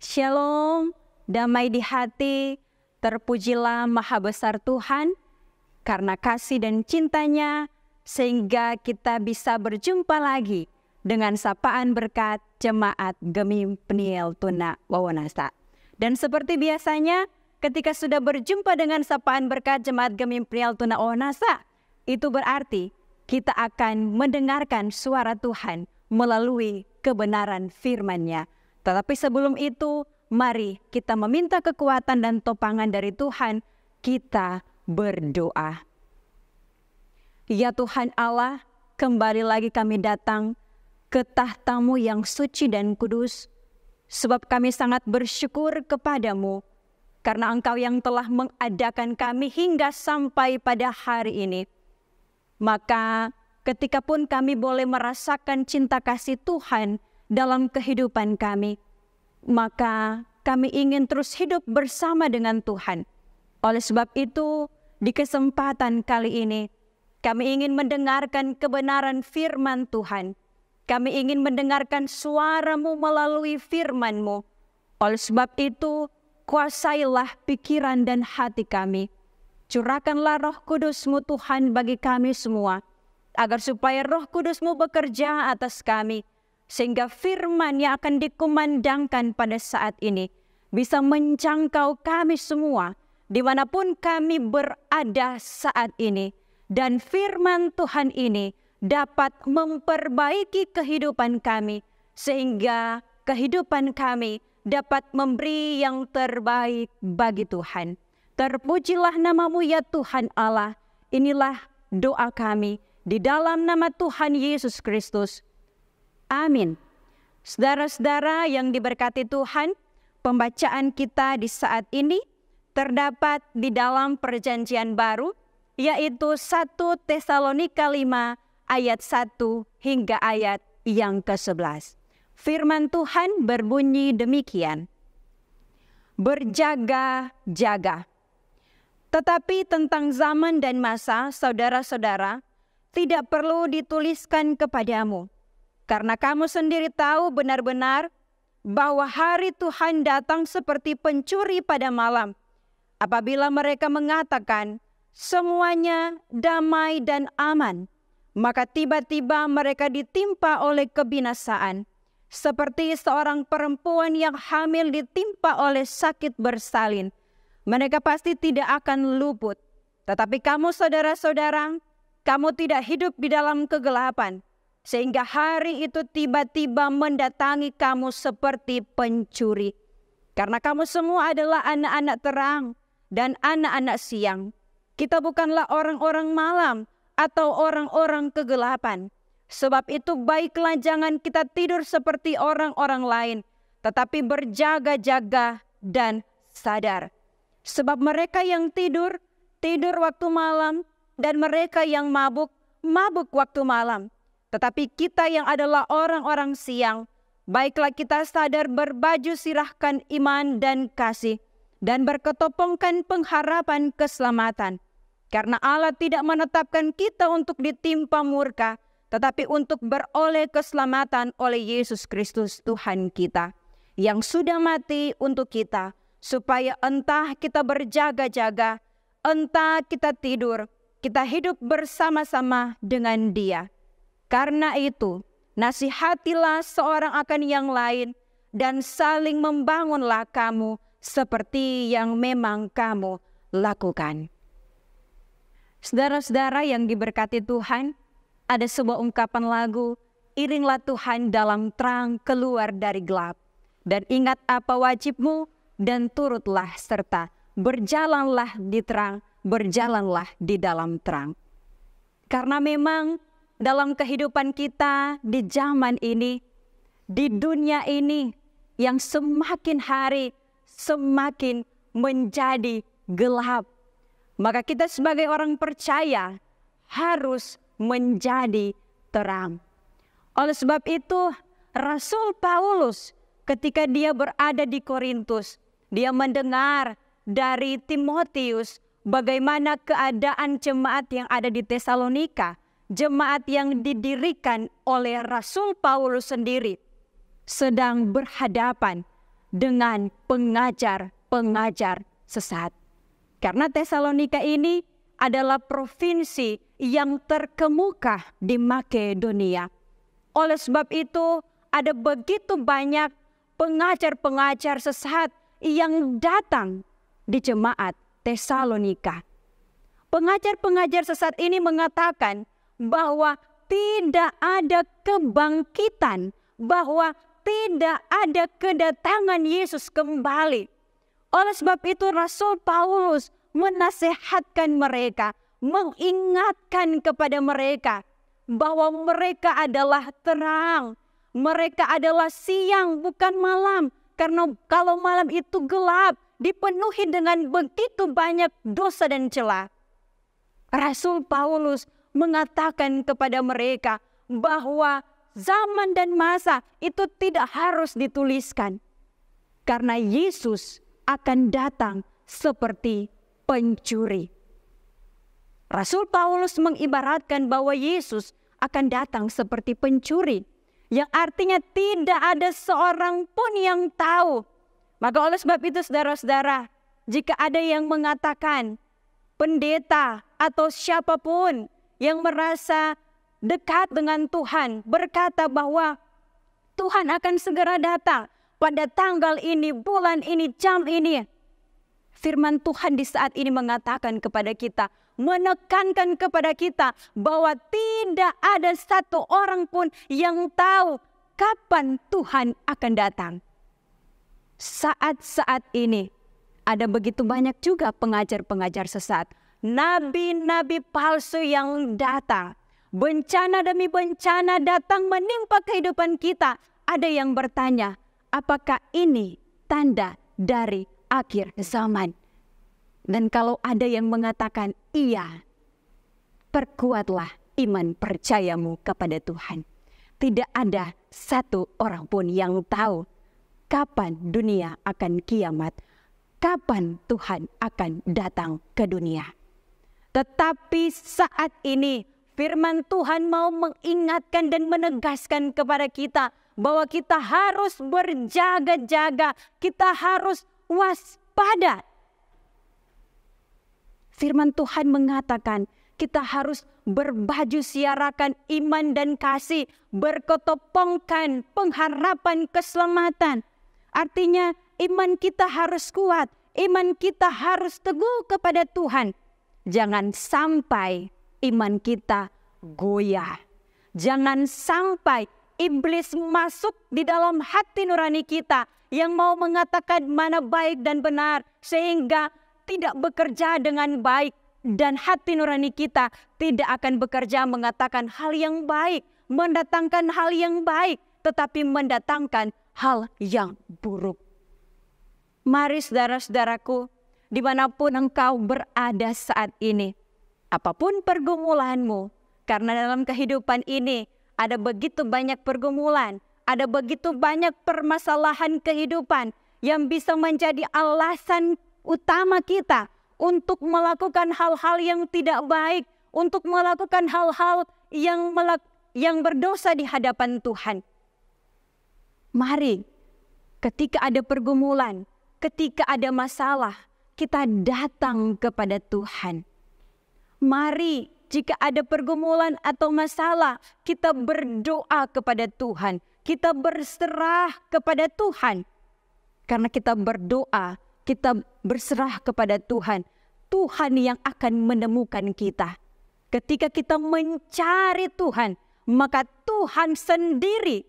Shalom, damai di hati, terpujilah Maha Besar Tuhan, karena kasih dan cintanya, sehingga kita bisa berjumpa lagi dengan sapaan berkat Jemaat Gemim Peniel Tuna Wawonasa. Dan seperti biasanya, ketika sudah berjumpa dengan sapaan berkat Jemaat Gemim Peniel Tuna Wawonasa, itu berarti kita akan mendengarkan suara Tuhan melalui kebenaran firman-Nya. Tetapi sebelum itu, mari kita meminta kekuatan dan topangan dari Tuhan. Kita berdoa. Ya Tuhan Allah, kembali lagi kami datang ke tahta-Mu yang suci dan kudus. Sebab kami sangat bersyukur kepadamu, karena Engkau yang telah mengadakan kami hingga sampai pada hari ini. Maka ketika pun kami boleh merasakan cinta kasih Tuhan dalam kehidupan kami, maka kami ingin terus hidup bersama dengan Tuhan. Oleh sebab itu, di kesempatan kali ini, kami ingin mendengarkan kebenaran firman Tuhan. Kami ingin mendengarkan suara-Mu melalui firman-Mu. Oleh sebab itu, kuasailah pikiran dan hati kami. Curahkanlah Roh Kudus-Mu Tuhan bagi kami semua, agar supaya Roh Kudus-Mu bekerja atas kami, sehingga firman yang akan dikumandangkan pada saat ini bisa menjangkau kami semua, dimanapun kami berada saat ini. Dan firman Tuhan ini dapat memperbaiki kehidupan kami, sehingga kehidupan kami dapat memberi yang terbaik bagi Tuhan. Terpujilah nama-Mu ya Tuhan Allah. Inilah doa kami di dalam nama Tuhan Yesus Kristus. Amin. Saudara-saudara yang diberkati Tuhan, pembacaan kita di saat ini terdapat di dalam Perjanjian Baru, yaitu 1 Tesalonika 5 ayat 1 hingga ayat yang ke-11. Firman Tuhan berbunyi demikian. Berjaga-jaga. Tetapi tentang zaman dan masa, saudara-saudara, tidak perlu dituliskan kepadamu. Karena kamu sendiri tahu benar-benar bahwa hari Tuhan datang seperti pencuri pada malam. Apabila mereka mengatakan semuanya damai dan aman, maka tiba-tiba mereka ditimpa oleh kebinasaan. Seperti seorang perempuan yang hamil ditimpa oleh sakit bersalin. Mereka pasti tidak akan luput. Tetapi kamu saudara-saudara, kamu tidak hidup di dalam kegelapan, sehingga hari itu tiba-tiba mendatangi kamu seperti pencuri. Karena kamu semua adalah anak-anak terang dan anak-anak siang. Kita bukanlah orang-orang malam atau orang-orang kegelapan. Sebab itu baiklah jangan kita tidur seperti orang-orang lain, tetapi berjaga-jaga dan sadar. Sebab mereka yang tidur, tidur waktu malam, dan mereka yang mabuk, mabuk waktu malam. Tetapi kita yang adalah orang-orang siang, baiklah kita sadar berbaju sirahkan iman dan kasih, dan berketopongkan pengharapan keselamatan. Karena Allah tidak menetapkan kita untuk ditimpa murka, tetapi untuk beroleh keselamatan oleh Yesus Kristus Tuhan kita, yang sudah mati untuk kita, supaya entah kita berjaga-jaga, entah kita tidur, kita hidup bersama-sama dengan Dia. Karena itu, nasihatilah seorang akan yang lain, dan saling membangunlah kamu seperti yang memang kamu lakukan. Saudara-saudara yang diberkati Tuhan, ada sebuah ungkapan lagu, iringlah Tuhan dalam terang keluar dari gelap. Dan ingat apa wajibmu, dan turutlah serta berjalanlah di terang, berjalanlah di dalam terang. Karena memang dalam kehidupan kita di zaman ini, di dunia ini yang semakin hari semakin menjadi gelap, maka kita sebagai orang percaya harus menjadi terang. Oleh sebab itu, Rasul Paulus ketika dia berada di Korintus, dia mendengar dari Timotius bagaimana keadaan jemaat yang ada di Tesalonika, jemaat yang didirikan oleh Rasul Paulus sendiri, sedang berhadapan dengan pengajar-pengajar sesat. Karena Tesalonika ini adalah provinsi yang terkemuka di Makedonia. Oleh sebab itu, ada begitu banyak pengajar-pengajar sesat yang datang di jemaat Tesalonika. Pengajar-pengajar sesat ini mengatakan bahwa tidak ada kebangkitan, bahwa tidak ada kedatangan Yesus kembali. Oleh sebab itu Rasul Paulus menasehatkan mereka, mengingatkan kepada mereka bahwa mereka adalah terang, mereka adalah siang bukan malam. Karena kalau malam itu gelap, dipenuhi dengan begitu banyak dosa dan celah. Rasul Paulus mengatakan kepada mereka bahwa zaman dan masa itu tidak harus dituliskan. Karena Yesus akan datang seperti pencuri. Rasul Paulus mengibaratkan bahwa Yesus akan datang seperti pencuri. Yang artinya tidak ada seorang pun yang tahu. Maka oleh sebab itu saudara-saudara, jika ada yang mengatakan pendeta atau siapapun yang merasa dekat dengan Tuhan berkata bahwa Tuhan akan segera datang pada tanggal ini, bulan ini, jam ini. Firman Tuhan di saat ini mengatakan kepada kita, menekankan kepada kita bahwa tidak ada satu orang pun yang tahu kapan Tuhan akan datang. Saat-saat ini ada begitu banyak juga pengajar-pengajar sesat, nabi-nabi palsu yang datang. Bencana demi bencana datang menimpa kehidupan kita. Ada yang bertanya, apakah ini tanda dari akhir zaman? Dan kalau ada yang mengatakan iya, perkuatlah iman percayamu kepada Tuhan. Tidak ada satu orang pun yang tahu kapan dunia akan kiamat, kapan Tuhan akan datang ke dunia. Tetapi saat ini firman Tuhan mau mengingatkan dan menegaskan kepada kita bahwa kita harus berjaga-jaga, kita harus waspada. Firman Tuhan mengatakan kita harus berbaju siarakan iman dan kasih, berkotopongkan pengharapan keselamatan. Artinya iman kita harus kuat, iman kita harus teguh kepada Tuhan. Jangan sampai iman kita goyah. Jangan sampai iblis masuk di dalam hati nurani kita yang mau mengatakan mana baik dan benar sehingga tidak bekerja dengan baik, dan hati nurani kita tidak akan bekerja mengatakan hal yang baik, mendatangkan hal yang baik, tetapi mendatangkan hal yang buruk. Mari saudara-saudaraku, dimanapun engkau berada saat ini, apapun pergumulanmu, karena dalam kehidupan ini ada begitu banyak pergumulan, ada begitu banyak permasalahan kehidupan yang bisa menjadi alasan utama kita untuk melakukan hal-hal yang tidak baik, untuk melakukan hal-hal yang berdosa di hadapan Tuhan. Mari, ketika ada pergumulan, ketika ada masalah, kita datang kepada Tuhan. Mari, jika ada pergumulan atau masalah, kita berdoa kepada Tuhan. Kita berserah kepada Tuhan. Karena kita berdoa, kita berserah kepada Tuhan. Tuhan yang akan menemukan kita. Ketika kita mencari Tuhan, maka Tuhan sendiri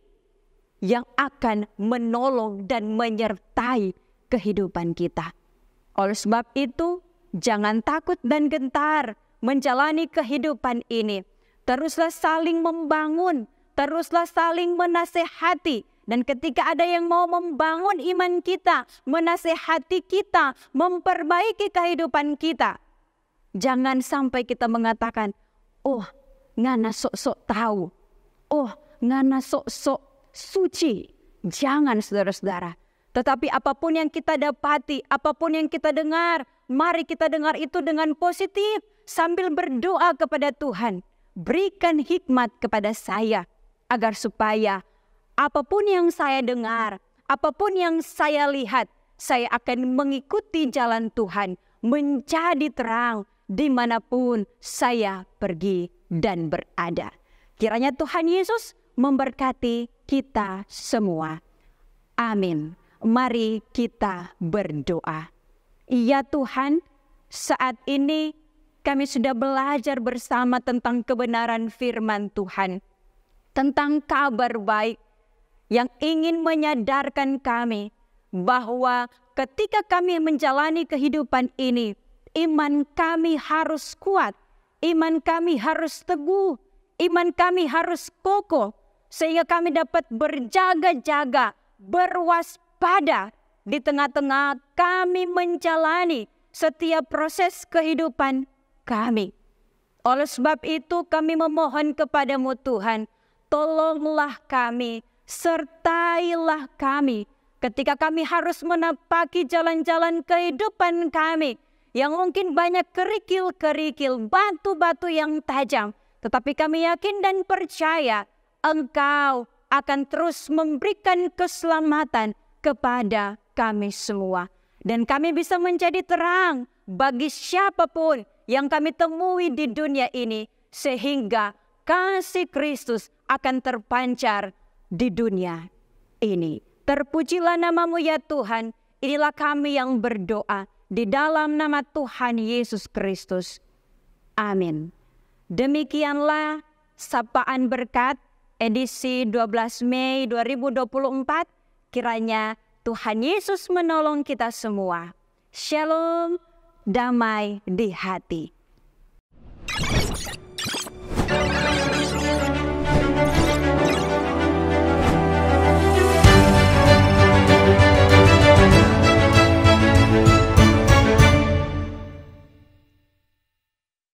yang akan menolong dan menyertai kehidupan kita. Oleh sebab itu, jangan takut dan gentar menjalani kehidupan ini. Teruslah saling membangun, teruslah saling menasehati. Dan ketika ada yang mau membangun iman kita, menasehati kita, memperbaiki kehidupan kita, jangan sampai kita mengatakan, oh ngana sok-sok tahu, oh ngana sok-sok suci. Jangan saudara-saudara. Tetapi apapun yang kita dapati, apapun yang kita dengar, mari kita dengar itu dengan positif sambil berdoa kepada Tuhan. Berikan hikmat kepada saya agar supaya apapun yang saya dengar, apapun yang saya lihat, saya akan mengikuti jalan Tuhan, menjadi terang dimanapun saya pergi dan berada. Kiranya Tuhan Yesus memberkati kita semua. Amin. Mari kita berdoa. Ya Tuhan, saat ini kami sudah belajar bersama tentang kebenaran firman Tuhan, tentang kabar baik yang ingin menyadarkan kami bahwa ketika kami menjalani kehidupan ini, iman kami harus kuat, iman kami harus teguh, iman kami harus kokoh, sehingga kami dapat berjaga-jaga, berwaspada di tengah-tengah kami menjalani setiap proses kehidupan kami. Oleh sebab itu kami memohon kepadamu Tuhan, tolonglah kami, sertailah kami ketika kami harus menapaki jalan-jalan kehidupan kami yang mungkin banyak kerikil-kerikil, batu-batu yang tajam. Tetapi kami yakin dan percaya Engkau akan terus memberikan keselamatan kepada kami semua. Dan kami bisa menjadi terang bagi siapapun yang kami temui di dunia ini, sehingga kasih Kristus akan terpancar di dunia ini. Terpujilah namamu ya Tuhan. Inilah kami yang berdoa di dalam nama Tuhan Yesus Kristus. Amin. Demikianlah sapaan berkat edisi 12 Mei 2024. Kiranya Tuhan Yesus menolong kita semua. Shalom, damai di hati.